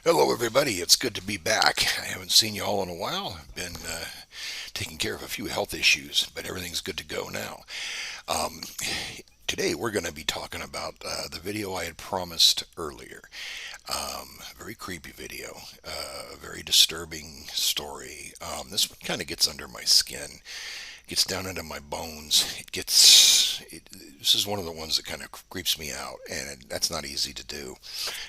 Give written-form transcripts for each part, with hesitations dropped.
Hello, everybody. It's good to be back. I haven't seen you all in a while. I've been taking care of a few health issues, but everything's good to go now. Um, Today, we're going to be talking about the video I had promised earlier. Very creepy video, a very disturbing story. This one kind of gets under my skin, gets down into my bones. This is one of the ones that kind of creeps me out, and that's not easy to do,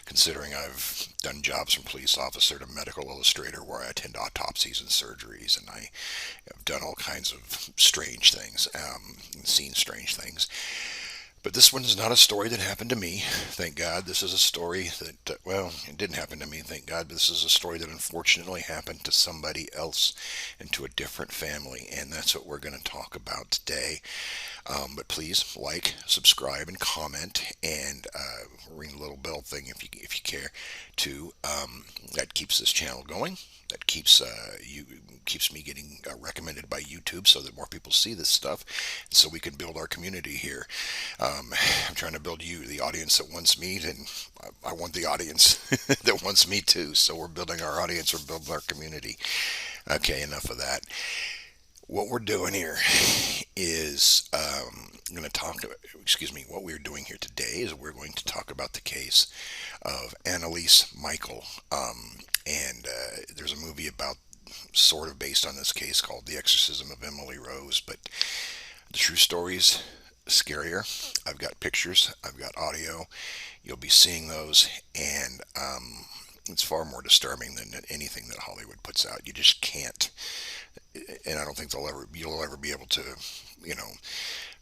considering I've done jobs from police officer to medical illustrator where I attend autopsies and surgeries, and I have done all kinds of strange things, seen strange things. But this one is not a story that happened to me, thank God. This is a story that, well, it didn't happen to me, thank God, but this is a story that unfortunately happened to somebody else and to a different family, and that's what we're going to talk about today. But please like, subscribe, and comment, and ring the little bell thing if you care to. That keeps this channel going. That keeps me getting recommended by YouTube so that more people see this stuff, and so we can build our community here. I'm trying to build you, the audience that wants me, and I want the audience that wants me too. So we're building our audience, we're building our community. Okay, enough of that. What we're doing here is going to talk. Excuse me. What we're doing here today is we're going to talk about the case of Anneliese Michel, and there's a movie about sort of based on this case called The Exorcism of Emily Rose, but the true story's scarier. I've got pictures, I've got audio. You'll be seeing those, and it's far more disturbing than anything that Hollywood puts out. You just can't, and I don't think you'll ever be able to, you know,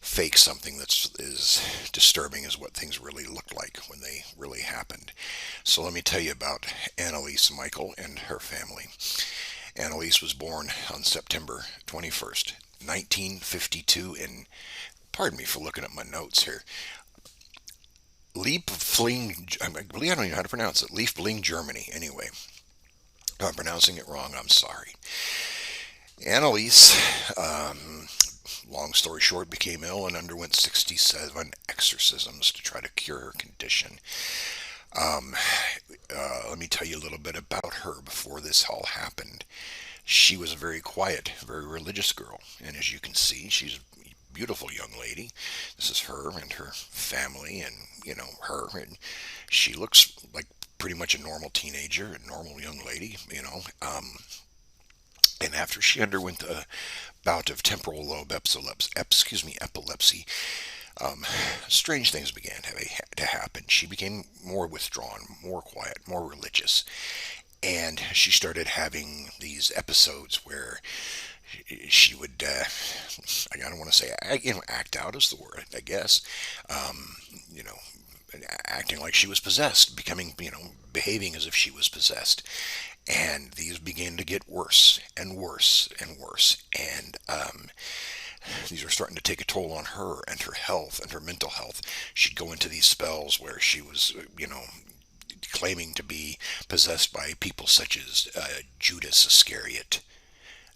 fake something that's as disturbing as what things really looked like when they really happened. So let me tell you about Anneliese Michel and her family. Anneliese was born on September 21st, 1952 in, pardon me for looking at my notes here, Liebling, I don't even know how to pronounce it, Liebling, Germany. Anyway, if I'm pronouncing it wrong, I'm sorry. Anneliese, long story short, became ill and underwent 67 exorcisms to try to cure her condition. Um, Let me tell you a little bit about her before this all happened. She was a very quiet, very religious girl, and as you can see, she's a beautiful young lady. This is her and her family, and her, and she looks like pretty much a normal teenager, a normal young lady. And after she underwent a bout of temporal lobe epilepsy, um, strange things began to happen. She became more withdrawn, more quiet, more religious, and she started having these episodes where she would, I don't want to say, act out is the word, I guess, um, you know, acting like she was possessed, behaving as if she was possessed. And these began to get worse and worse and worse. And these were starting to take a toll on her and her health and her mental health. She'd go into these spells where she was, claiming to be possessed by people such as Judas Iscariot,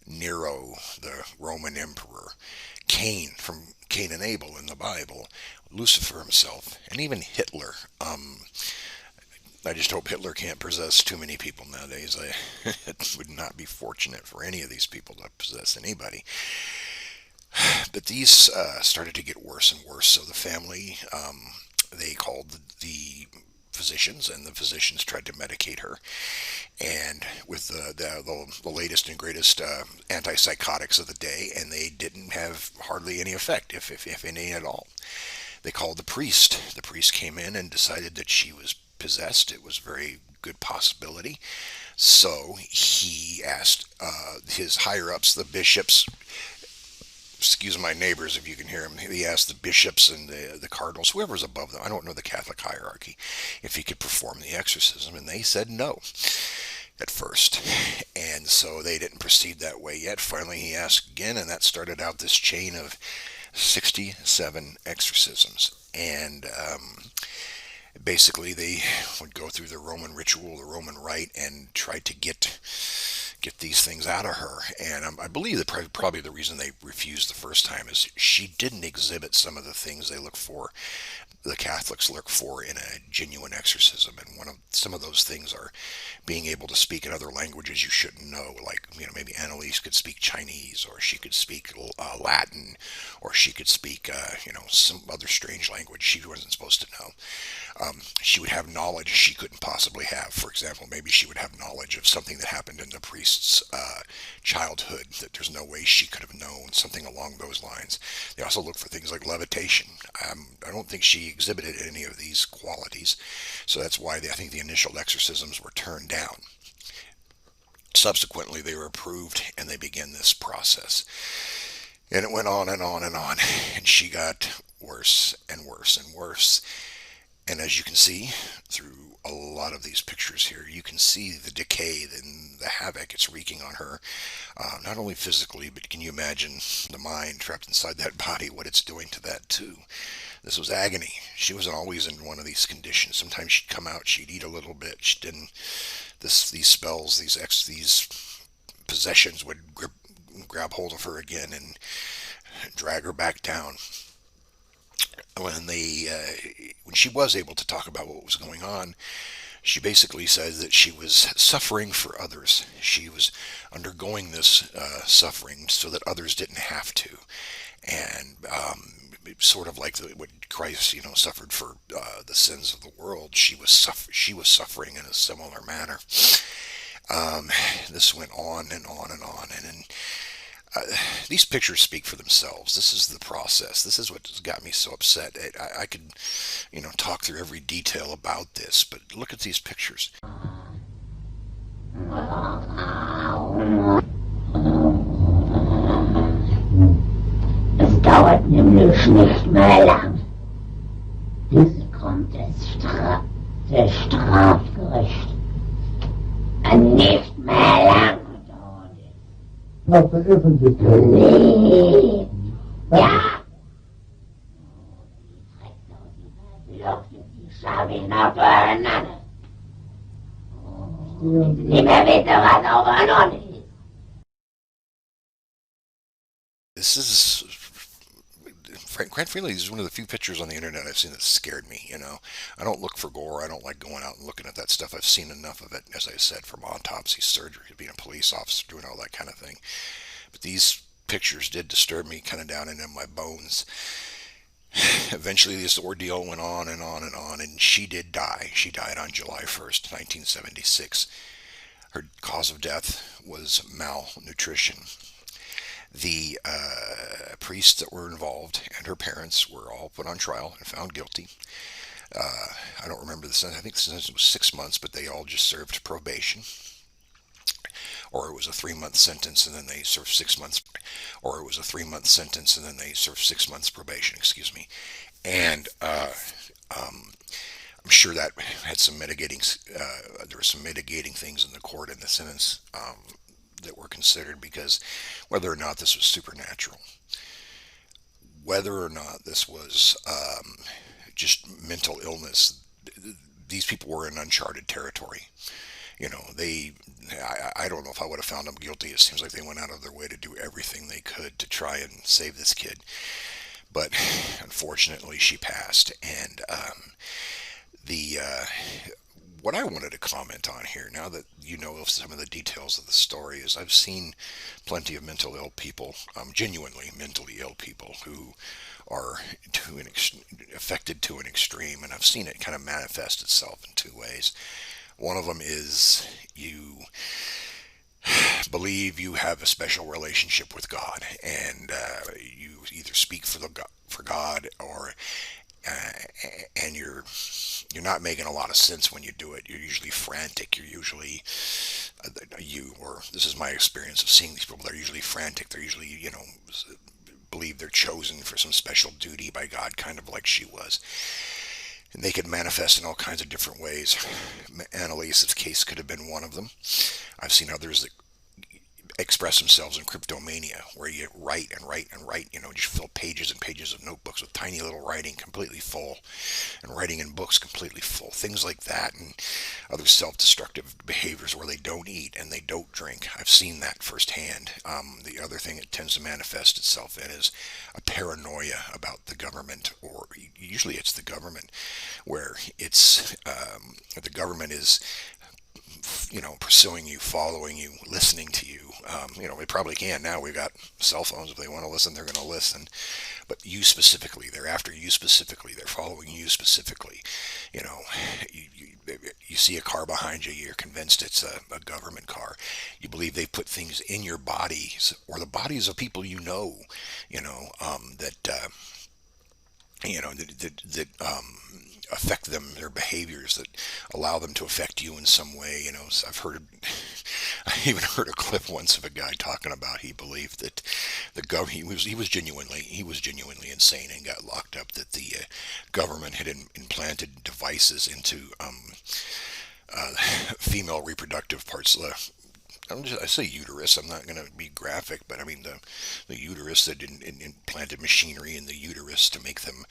Nero, the Roman emperor, Cain from Cain and Abel in the Bible, Lucifer himself, and even Hitler. I just hope Hitler can't possess too many people nowadays. It would not be fortunate for any of these people to possess anybody. But these started to get worse and worse. So the family, they called the physicians, and the physicians tried to medicate her. And with the latest and greatest antipsychotics of the day, and they didn't have hardly any effect, if any at all. They called the priest. The priest came in and decided that she was possessed. It was a very good possibility. So he asked his higher ups, the bishops, excuse my neighbors if you can hear him, he asked the bishops and the cardinals, whoever's above them, I don't know the Catholic hierarchy, if he could perform the exorcism, and they said no at first. And so they didn't proceed that way yet. Finally, he asked again, and that started out this chain of 67 exorcisms. And basically, they would go through the Roman ritual, the Roman rite, and try to get get these things out of her. And I believe that probably the reason they refused the first time is she didn't exhibit some of the things they look for, the Catholics look for in a genuine exorcism. And some of those things are being able to speak in other languages you shouldn't know, like, maybe Anneliese could speak Chinese, or she could speak Latin, or she could speak some other strange language she wasn't supposed to know. She would have knowledge she couldn't possibly have. For example, maybe she would have knowledge of something that happened in the priest's childhood that there's no way she could have known, something along those lines. They also look for things like levitation. I don't think she exhibited any of these qualities, so that's why I think the initial exorcisms were turned down. Subsequently, they were approved, and they began this process. And it went on and on and on, and she got worse and worse and worse. And as you can see through a lot of these pictures here, you can see the decay and the havoc it's wreaking on her, not only physically, but can you imagine the mind trapped inside that body, what it's doing to that too. This was agony. She wasn't always in one of these conditions. Sometimes she'd come out, she'd eat a little bit. She didn't. These spells, these possessions would grab hold of her again and drag her back down. When she was able to talk about what was going on, she basically said that she was suffering for others. She was undergoing this suffering so that others didn't have to, and sort of like what Christ, suffered for the sins of the world. She was suffering in a similar manner. This went on and on and on, and these pictures speak for themselves. This is the process. This is what got me so upset. I could, talk through every detail about this, but look at these pictures. Es dauert nämlich nicht mehr lang. Jetzt kommt das Strafgericht. Nicht mehr lang. Not veröffentlicht. Nee. Ja. Die Schabin aufeinander. Nicht mehr weiter was aufeinander. This is, quite frankly, this is one of the few pictures on the internet I've seen that scared me. I don't look for gore. I don't like going out and looking at that stuff. I've seen enough of it, as I said, from autopsy, surgery, being a police officer, doing all that kind of thing. But these pictures did disturb me kind of down into my bones. Eventually, this ordeal went on and on and on, and she did die. She died on July 1st, 1976. Her cause of death was malnutrition. The priests that were involved and her parents were all put on trial and found guilty. I don't remember the sentence. I think the sentence was 6 months, but they all just served probation. Or it was a 3-month sentence and then they served 6 months. Or it was a 3-month sentence and then they served 6 months probation, And I'm sure that had some mitigating, there were some mitigating things in the court in the sentence that were considered, because whether or not this was supernatural, whether or not this was just mental illness, these people were in uncharted territory. I don't know if I would have found them guilty. It seems like they went out of their way to do everything they could to try and save this kid. But unfortunately, she passed. And what I wanted to comment on here, now that you know some of the details of the story, is I've seen plenty of mentally ill people, genuinely mentally ill people, who are affected to an extreme, and I've seen it kind of manifest itself in two ways. One of them is you believe you have a special relationship with God, and you either speak for God, or and you're not making a lot of sense when you do it. You're usually frantic. You're usually or this is my experience of seeing these people. They're usually frantic. They're usually believe they're chosen for some special duty by God, kind of like she was. And they could manifest in all kinds of different ways. Annaliese's case could have been one of them. I've seen others that express themselves in cryptomania, where you write and write and write, just fill pages and pages of notebooks with tiny little writing completely full, and writing in books completely full, things like that, and other self-destructive behaviors where they don't eat and they don't drink. I've seen that firsthand. The other thing it tends to manifest itself in is a paranoia about the government, or usually it's the government, where it's the government is pursuing you, following you, listening to you. They probably can now. We've got cell phones. If they want to listen, they're going to listen. But you specifically, they're after you specifically. They're following you specifically. You see a car behind you, you're convinced it's a government car. You believe they put things in your bodies or the bodies of people that affect them, their behaviors that allow them to affect you in some way. I even heard a clip once of a guy talking about he believed that the government, he was genuinely insane and got locked up, that the government had implanted devices into female reproductive parts of the, I say uterus. I'm not going to be graphic, but I mean the uterus, that implanted machinery in the uterus to make them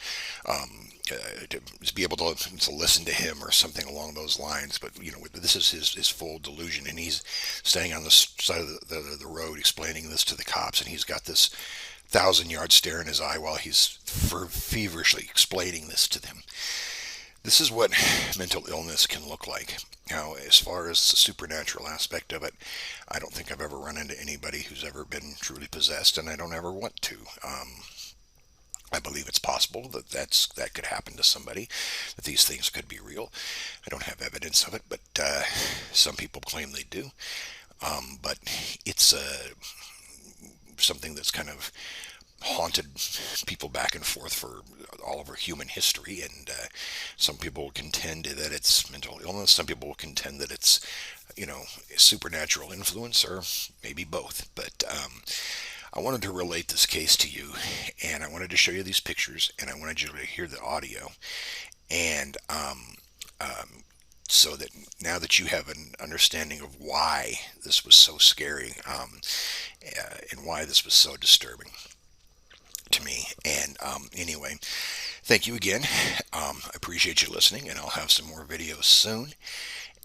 to be able to listen to him or something along those lines. But this is his full delusion, and he's standing on the side of the road explaining this to the cops, and he's got this 1,000-yard stare in his eye while he's feverishly explaining this to them. This is what mental illness can look like. Now, as far as the supernatural aspect of it, I don't think I've ever run into anybody who's ever been truly possessed, and I don't ever want to. I believe it's possible that could happen to somebody, that these things could be real. I don't have evidence of it, but some people claim they do. But it's something that's kind of haunted people back and forth for all over human history, and some people will contend that it's mental illness. Some people will contend that it's supernatural influence, or maybe both. But I wanted to relate this case to you, and I wanted to show you these pictures, and I wanted you to hear the audio, and so that now that you have an understanding of why this was so scary, and why this was so disturbing to me. And anyway, thank you again. I appreciate you listening, and I'll have some more videos soon.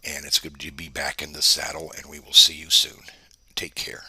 And it's good to be back in the saddle, and we will see you soon. Take care.